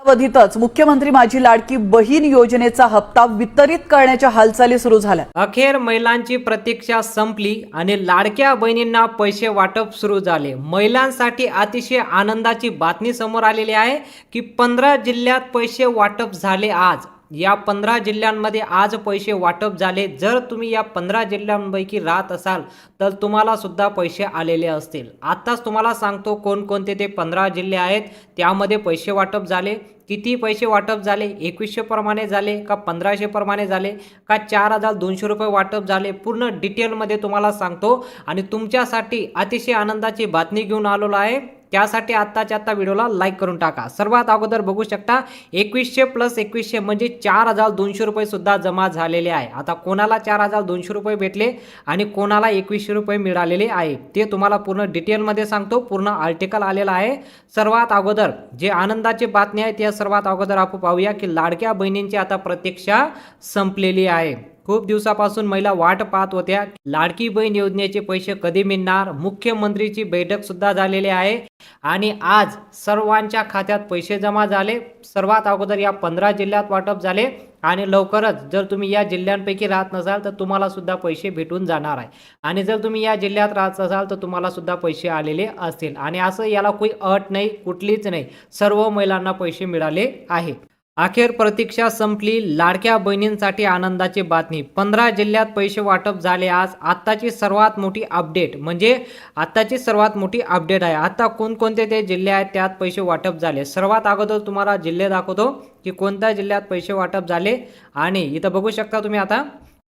अवधीतच मुख्यमंत्री माझी लाडकी बहीण योजनेचा हप्ता वितरित करण्याच्या हालचाली सुरू झाल्या। अखेर महिलांची प्रतीक्षा संपली आणि लाडक्या बहिणींना पैसे वाटप सुरू झाले। महिलांसाठी अतिशय आनंदाची बातमी समोर आलेली आहे की 15 जिल्ह्यात पैसे वाटप झाले। आज या 15 जिल्ह्यांमध्ये आज पैसे वाटप झाले। जर तुम्ही या 15 जिल्ह्यांपैकी राहत असाल तर तुम्हाला सुद्धा पैसे आलेले असतील। आताच तुम्हाला सांगतो कोणकोणते ते 15 जिल्हे आहेत, त्यामध्ये पैसे वाटप झाले। किती पैसे वाटप झाले, 2100 प्रमाणे झाले का 1500 प्रमाणे झाले का 4200 रुपये वाटप झाले, पूर्ण डिटेलमध्ये तुम्हाला सांगतो। आणि तुमच्यासाठी अतिशय आनंदाची बातमी घेऊन आलेलो आहे, त्यासाठी आत्ताच्या आत्ता व्हिडिओला लाईक करून टाका। सर्वात अगोदर बघू शकता 2100 + 2100 म्हणजे 4200 रुपये सुद्धा जमा झालेले आहे। आता कोणाला 4200 रुपये भेटले आणि कोणाला 2100 रुपये मिळालेले आहे ते तुम्हाला पूर्ण डिटेलमध्ये सांगतो। पूर्ण आर्टिकल आलेला आहे। सर्वात अगोदर जे आनंदाची बातमी आहे त्या सर्वात अगोदर आपण पाहूया की लाडक्या बहिणींची आता प्रतीक्षा संपलेली आहे। खूप दिवसापासून महिला वाट पाहत होत्या लाडकी बहीण योजनेचे पैसे कधी मिळणार। मुख्यमंत्रीची बैठक सुद्धा झालेली आहे आणि आज सर्वांच्या खात्यात पैसे जमा झाले। सर्वात अगोदर या 15 जिल्ह्यात वाटप झाले आणि लवकरच जर तुम्ही या जिल्ह्यांपैकी राहत नसाल तर तुम्हाला सुद्धा पैसे भेटून जाणार आहे। आणि जर तुम्ही या जिल्ह्यात राहत असाल तर तुम्हाला सुद्धा पैसे आलेले असतील। आणि असं याला कोई अट नाही, कुठलीच नाही, सर्व महिलांना पैसे मिळाले आहेत। अखेर प्रतीक्षा संपली, लाडक्या बहिणींसाठी आनंदाची बातमी। 15 जिल्ह्यात पैसे वाटप झाले। आज आत्ताची सर्वात मोठी अपडेट म्हणजे आत्ताची सर्वात मोठी अपडेट आहे। आता कोणकोणते ते जिल्हे आहेत त्यात पैसे वाटप झाले। सर्वात अगोदर तुम्हाला जिल्हे दाखवतो की कोणत्या जिल्ह्यात पैसे वाटप झाले। आणि इथं बघू शकता तुम्ही आता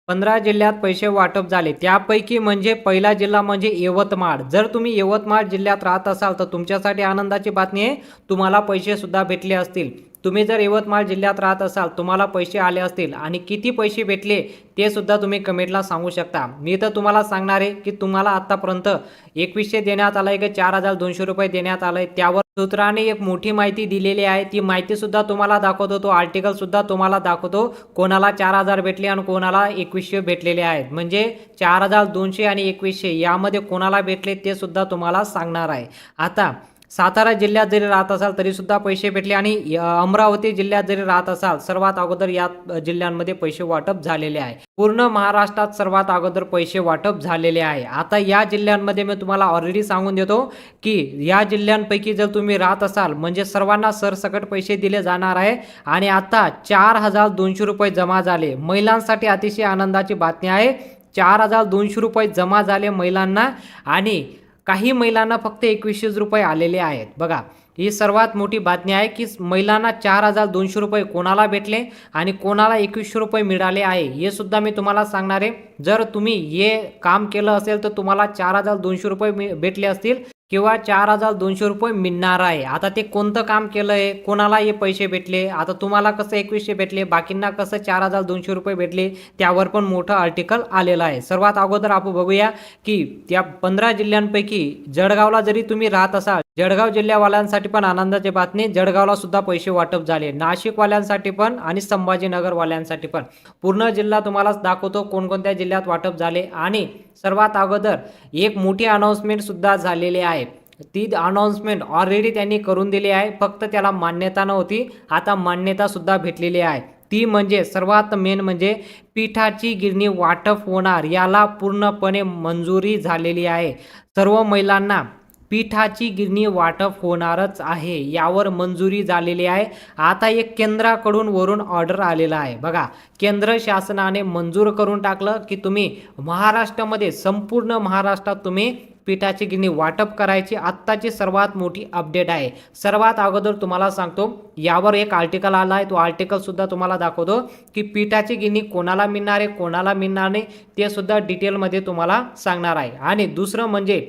15 जिल्ह्यात पैसे वाटप झाले। त्यापैकी म्हणजे पहिला जिल्हा म्हणजे यवतमाळ। जर तुम्ही यवतमाळ जिल्ह्यात राहत असाल तर तुमच्यासाठी आनंदाची बातमी आहे, तुम्हाला पैसे सुद्धा भेटले असतील। तुम्ही जर यवतमाळ जिल्ह्यात राहत असाल तुम्हाला पैसे आले असतील आणि किती पैसे भेटले ते सुद्धा तुम्ही कमेंटला सांगू शकता। मी तर तुम्हाला सांगणार आहे की तुम्हाला आतापर्यंत 2100 देण्यात आलंय की 4200 रुपये देण्यात आलंय, त्यावर सूत्राने एक मोठी माहिती दिलेली आहे। ती माहिती सुद्धा तुम्हाला दाखवतो, तो आर्टिकल सुद्धा तुम्हाला दाखवतो कोणाला 4000 भेटले आणि कोणाला 2100 भेटलेले आहेत। म्हणजे 4200 आणि 2100 यामध्ये कोणाला भेटले ते सुद्धा तुम्हाला सांगणार आहे। आता सातारा जिल्ह्यात जरी राहत असाल तरी सुद्धा पैसे भेटले आणि अमरावती जिल्ह्यात जरी राहत असाल सर्वात अगोदर या जिल्ह्यांमध्ये पैसे वाटप झालेले आहे। पूर्ण महाराष्ट्रात सर्वात अगोदर पैसे वाटप झालेले आहे। आता या जिल्ह्यांमध्ये मी तुम्हाला ऑलरेडी सांगून देतो की या जिल्ह्यांपैकी जर तुम्ही राहत असाल म्हणजे सर्वांना सरसकट पैसे दिले जाणार आहे। आणि आता 4200 रुपये जमा झाले। महिलांसाठी अतिशय आनंदाची बातमी आहे, 4200 रुपये जमा झाले महिलांना आणि काही महिलांना फक्त 2100 रुपये आलेले आहेत। बघा ही सर्वात मोठी बातमी आहे की महिलांना 4200 रुपये कोणाला भेटले आणि कोणाला 2100 रुपये मिळाले आहे हे सुद्धा मी तुम्हाला सांगणार आहे। जर तुम्ही हे काम केलं असेल तर तुम्हाला 4200 रुपये भेटले असतील किंवा 4200 रुपये मिळणार आहे। आता ते कोणतं काम केलं आहे, कोणाला हे पैसे भेटले, आता तुम्हाला कसं 2100 भेटले, बाकींना कसं 4200 रुपये भेटले, त्यावर पण मोठं आर्टिकल आलेलं आहे। सर्वात अगोदर आपण बघूया की त्या 15 जिल्ह्यांपैकी जळगावला जरी तुम्ही राहत असाल, जळगाव जिल्ह्यावाल्यांसाठी पण आनंदाची बातमी, जळगावला सुद्धा पैसे वाटप झाले। नाशिकवाल्यांसाठी पण आणि संभाजीनगरवाल्यांसाठी पण पूर्ण जिल्हा तुम्हाला दाखवतो कोणकोणत्या जिल्ह्यात वाटप झाले। आणि सर्वात अगोदर एक मोठी अनाउन्समेंट सुद्धा झालेली आहे। ती अनाउन्समेंट ऑलरेडी त्यांनी करून दिली आहे, फक्त त्याला मान्यता नव्हती, आता मान्यता सुद्धा भेटलेली आहे। ती म्हणजे सर्वात मेन म्हणजे पीठाची गिरणी वाटप होणार, याला पूर्णपणे मंजुरी झालेली आहे। सर्व महिलांना पीठाची गिरणी वाटप होणारच आहे, यावर मंजुरी झालेली आहे। आता एक केंद्राकडून वरून ऑर्डर आलेला आहे। बघा केंद्र शासनाने मंजूर करून टाकलं की तुम्ही महाराष्ट्रामध्ये संपूर्ण महाराष्ट्रात तुम्ही पीठाची गिरणी वाटप करायची। आत्ताची सर्वात मोठी अपडेट आहे। सर्वात अगोदर तुम्हाला सांगतो यावर एक आर्टिकल आला आहे, तो आर्टिकल सुद्धा तुम्हाला दाखवतो की पीठाची गिरणी कोणाला मिळणार आहे कोणाला मिळणार नाही ते सुद्धा डिटेलमध्ये तुम्हाला सांगणार आहे। आणि दुसरं म्हणजे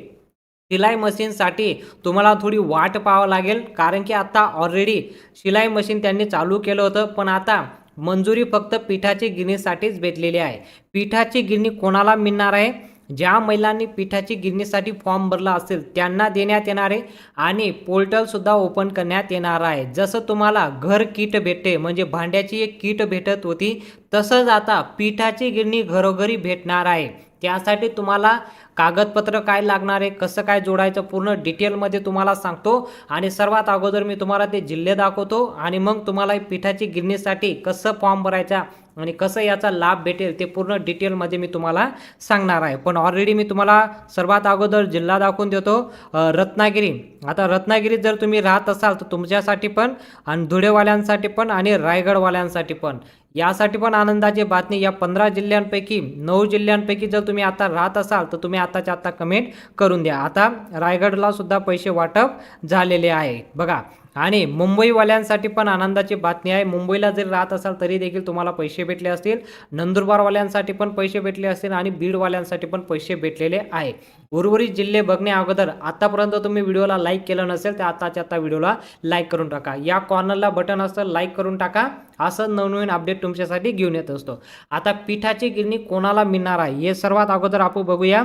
शिलाई मशीनसाठी तुम्हाला थोडी वाट पाहावं लागेल, कारण की आता ऑलरेडी शिलाई मशीन त्यांनी चालू केलं होतं, पण आता मंजुरी फक्त पीठाची गिरणीसाठीच भेटलेली आहे। पीठाची गिरणी कोणाला मिळणार आहे, ज्या महिलांनी पीठाची गिरणीसाठी फॉर्म भरला असेल त्यांना देण्यात येणार आहे। आणि पोर्टल सुद्धा ओपन करण्यात येणार आहे। जसं तुम्हाला घर किट भेटते म्हणजे भांड्याची एक किट भेटत होती, तसंच आता पीठाची गिरणी घरोघरी भेटणार आहे। त्यासाठी तुम्हाला कागदपत्र काय लागणार आहे, कसं काय जोडायचं पूर्ण डिटेलमध्ये तुम्हाला सांगतो आणि सर्वात अगोदर मी तुम्हाला ते जिल्हे दाखवतो आणि मग तुम्हाला पिठाची गिरणीसाठी कसं फॉर्म भरायचा आणि कसं याचा लाभ भेटेल ते पूर्ण डिटेलमध्ये मी तुम्हाला सांगणार आहे. पण ऑलरेडी मी तुम्हाला सर्वात अगोदर जिल्हा दाखवून देतो, रत्नागिरी. आता रत्नागिरीत जर तुम्ही राहत असाल तर तुमच्यासाठी पण आणि धुळेवाल्यांसाठी पण आणि रायगडवाल्यांसाठी पण यासाठी पण आनंदाची बातमी. या 15 जिल्ह्यांपैकी 9 जिल्ह्यांपैकी जर तुम्ही आता राहत असाल तर तुम्ही आताच्या आता कमेंट करून द्या. आता रायगडला सुद्धा पैसे वाटप झालेले आहे बघा. आणि मुंबईवाल्यांसाठी पण आनंदाची बातमी आहे. मुंबईला जरी राहत असाल तरी देखील तुम्हाला पैसे भेटले असतील. नंदुरबारवाल्यांसाठी पण पैसे भेटले असतील आणि बीडवाल्यांसाठी पण पैसे भेटलेले आहे. उर्वरित जिल्हे बघण्या अगोदर आतापर्यंत तुम्ही व्हिडिओला लाईक केलं नसेल तर आताच्या आता व्हिडिओला लाईक करून टाका. या कॉर्नरला बटन असतं, लाईक करून टाका. असं नवनवीन अपडेट तुमच्यासाठी घेऊन येत असतो. आता पिठाची गिरणी कोणाला मिळणार आहे हे सर्वात अगोदर आपण बघूया.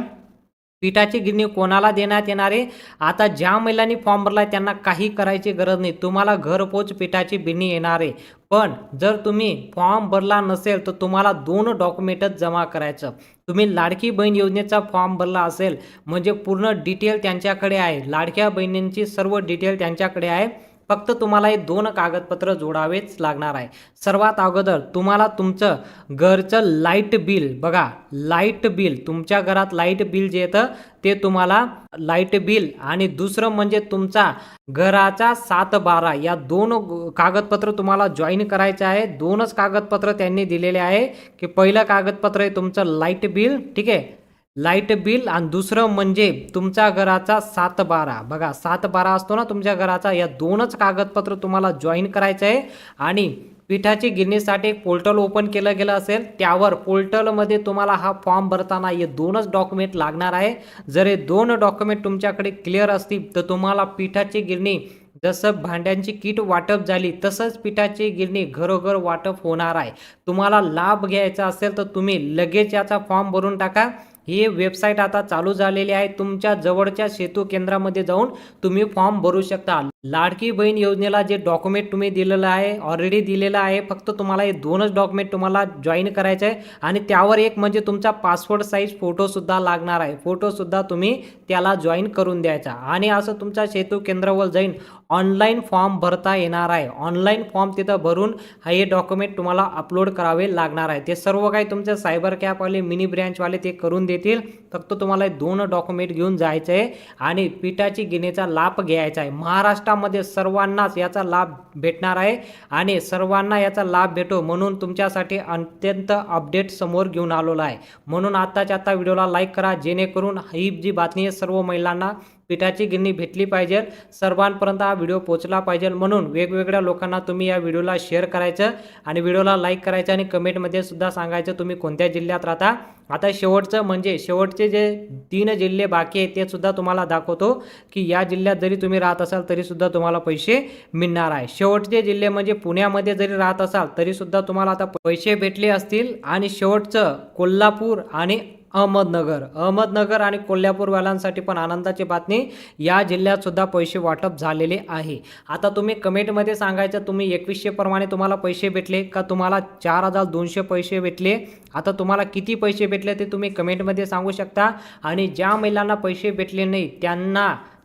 पिठाची गिरणी कोणाला देण्यात येणार आहे. आता ज्या महिलांनी फॉर्म भरला त्यांना काही करायची गरज नाही, तुम्हाला घरपोच पिठाची गिरणी येणार आहे. पण जर तुम्ही फॉर्म भरला नसेल तर तुम्हाला 2 डॉक्युमेंटच जमा करायचं. तुम्ही लाडकी बहीण योजनेचा फॉर्म भरला असेल म्हणजे पूर्ण डिटेल त्यांच्याकडे आहे, लाडक्या बहिणींची सर्व डिटेल त्यांच्याकडे आहे. फक्त तुम्हाला हे 2 कागदपत्र जोडावेच लागणार आहे. सर्वात अगोदर तुम्हाला तुमचं घरचं लाईट बिल बघा, लाईट बिल तुमच्या घरात लाईट बिल जे येतं ते तुम्हाला लाईट बिल आणि दुसरं म्हणजे तुमचा घराचा 7/12 या 2 कागदपत्र तुम्हाला जॉईन करायचे आहे. 2च कागदपत्र त्यांनी दिलेले आहे की पहिलं कागदपत्र आहे तुमचं लाईट बिल, ठीक आहे, लाईट बिल आणि दुसरं म्हणजे तुमच्या घराचा 7/12 बघा, 7/12 असतो ना तुमच्या घराचा. या 2च कागदपत्र तुम्हाला जॉईन करायचं आहे. आणि पिठाची गिरणीसाठी एक पोर्टल ओपन केलं गेलं असेल, त्यावर पोर्टलमध्ये तुम्हाला हा फॉर्म भरताना हे 2च डॉक्युमेंट लागणार आहे. जर हे 2 डॉक्युमेंट तुमच्याकडे क्लिअर असतील तर तुम्हाला पिठाची गिरणी जसं भांड्यांची किट वाटप झाली तसंच पिठाची गिरणी घरोघर वाटप होणार आहे. तुम्हाला लाभ घ्यायचा असेल तर तुम्ही लगेच याचा फॉर्म भरून टाका. ही वेबसाईट आता चालू झालेली आहे. तुमच्या जवळच्या सेतू केंद्रामध्ये जाऊन तुम्ही फॉर्म भरू शकता. लाडकी बहीण योजनेला जे डॉक्युमेंट तुम्ही दिलेलं आहे ऑलरेडी दिलेलं आहे. फक्त तुम्हाला हे 2च डॉक्युमेंट तुम्हाला जॉईन करायचं आहे आणि त्यावर एक म्हणजे तुमचा पासपोर्ट साईज फोटोसुद्धा लागणार आहे. फोटोसुद्धा तुम्ही त्याला जॉईन करून द्यायचा आणि असं तुमच्या सेतू केंद्रावर जाईन ऑनलाईन फॉर्म भरता येणार आहे. ऑनलाईन फॉर्म तिथं भरून हे डॉक्युमेंट तुम्हाला अपलोड करावे लागणार आहे. ते सर्व काही तुमचे सायबर कॅपवाले मिनी ब्रँचवाले ते करून देतील. फक्त तुम्हाला 2 डॉक्युमेंट घेऊन जायचं आहे आणि पिठाची गिरणीचा लाभ घ्यायचा आहे. महाराष्ट्रामध्ये सर्वांनाच याचा लाभ भेटणार आहे आणि सर्वांना याचा लाभ भेटो म्हणून तुमच्यासाठी अत्यंत अपडेट समोर घेऊन आलेला आहे. म्हणून आत्ताच्या आता व्हिडिओला लाईक करा जेणेकरून ही जी बातमी आहे सर्व महिलांना पिठाची गिरणी भेटली पाहिजे, सर्वांपर्यंत हा व्हिडिओ पोहोचला पाहिजे. म्हणून वेगवेगळ्या लोकांना तुम्ही या व्हिडिओला शेअर करायचं आणि व्हिडिओला लाईक करायचं आणि कमेंटमध्ये सुद्धा सांगायचं तुम्ही कोणत्या जिल्ह्यात राहता. आता शेवटचं म्हणजे शेवटचे जे 3 जिल्हे बाकी आहेत ते सुद्धा तुम्हाला दाखवतो की या जिल्ह्यात जरी तुम्ही राहत असाल तरी सुद्धा तुम्हाला पैसे मिळणार आहे. शेवटचे जिल्हे म्हणजे पुण्यामध्ये जरी राहत असाल तरी सुद्धा तुम्हाला आता पैसे भेटले असतील. आणि शेवटचं कोल्हापूर आणि अहमदनगर आणि कोल्हापूरवाल्यांसाठी पण आनंदाची बातमी, या जिल्ह्यात सुद्धा पैसे वाटप झालेले आहे. आता तुम्ही कमेंटमध्ये सांगायचं तुम्ही 2100 प्रमाणे तुम्हाला पैसे भेटले का तुम्हाला 4200 पैसे भेटले. आता तुम्हाला किती पैसे भेटले ते तुम्ही कमेंटमध्ये सांगू शकता. आणि ज्या महिलांना पैसे भेटले नाही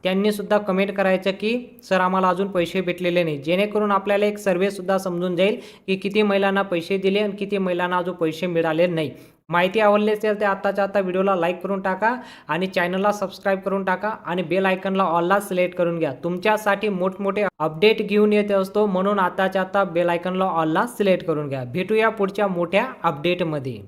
त्यांनी सुद्धा कमेंट करायचं की सर आम्हाला अजून पैसे भेटलेले नाही, जेणेकरून आपल्याला एक सर्वेसुद्धा समजून जाईल की किती महिलांना पैसे दिले आणि किती महिलांना अजून पैसे मिळाले नाही. माहिती आवडली असेल तर आत्ताच्या आता व्हिडिओला लाईक करून टाका आणि चॅनलला सबस्क्राईब करून टाका आणि बेल आयकनला ऑलला सिलेक्ट करून घ्या. तुमच्यासाठी मोठमोठे अपडेट घेऊन येत असतो म्हणून आत्ताच्या आता बेल आयकनला ऑलला सिलेक्ट करून घ्या. भेटूया पुढच्या मोठ्या अपडेटमध्ये.